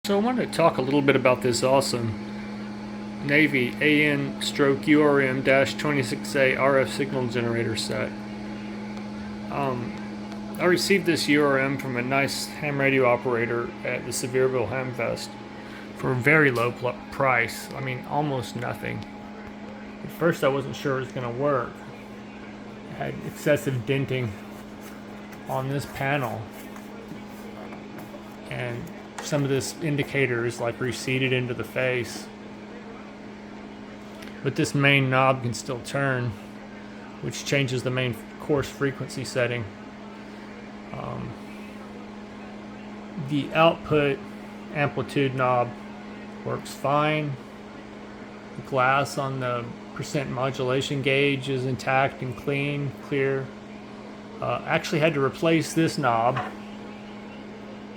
So I wanted to talk a little bit about this awesome Navy AN/URM-26A RF signal generator set. I received this URM from a nice ham radio operator at the Sevierville Hamfest for a very low price. I mean, almost nothing. At first I wasn't sure it was going to work. It had excessive denting on this panel, and some of this indicator is like receded into the face. But this main knob can still turn, which changes the main course frequency setting. The output amplitude knob works fine. The glass on the percent modulation gauge is intact and clear. Actually had to replace this knob,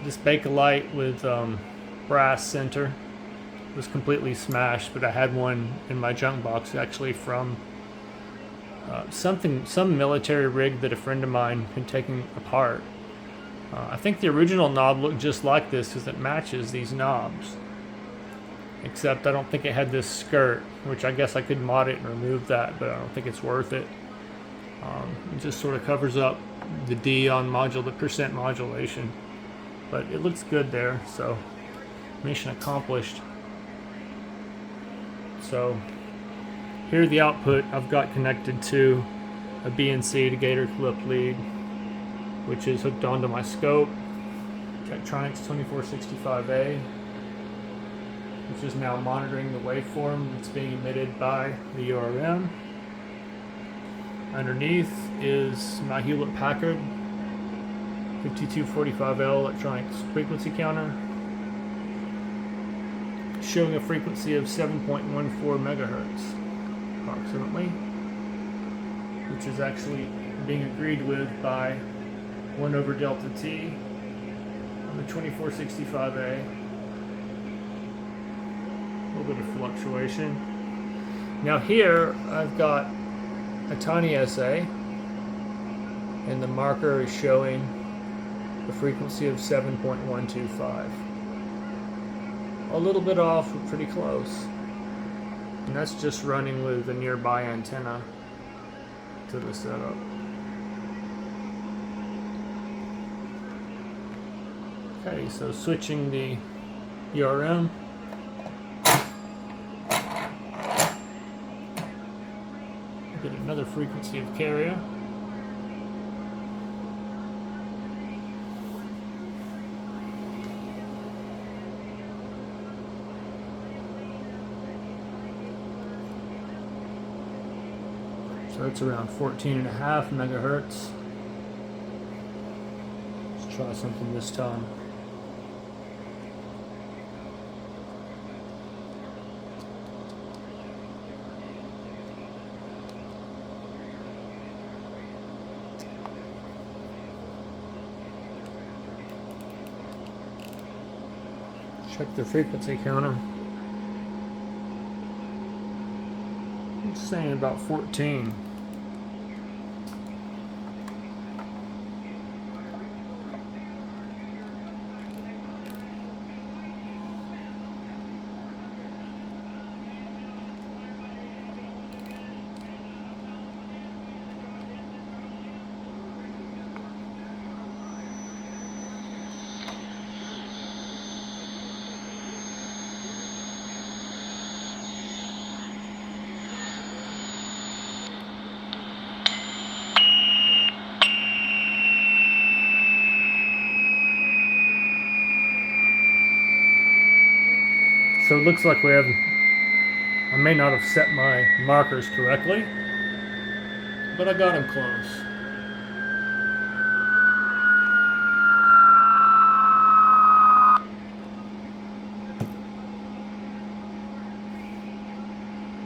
this Bakelite with brass center. It was completely smashed, but I had one in my junk box actually from some military rig that a friend of mine had taken apart. I think the original knob looked just like this because it matches these knobs, except I don't think it had this skirt, which I guess I could mod it and remove that, but I don't think it's worth it. It just sort of covers up the D on the percent modulation, but it looks good there, so mission accomplished. So here the output I've got connected to a BNC to Gator clip lead, which is hooked onto my scope, Tektronix 2465A, which is now monitoring the waveform that's being emitted by the URM. Underneath is my Hewlett Packard 5245L electronics frequency counter, showing a frequency of 7.14 megahertz approximately, which is actually being agreed with by 1 over delta T on the 2465A. A little bit of fluctuation. Now here I've got a tiny SA, and the marker is showing a frequency of 7.125. A little bit off, but pretty close. And that's just running with a nearby antenna to the setup. Okay, so switching the URM. Get another frequency of carrier. So it's around 14.5 megahertz. Let's try something this time. Check the frequency counter. It's saying about 14. So it looks like I may not have set my markers correctly, but I got them close.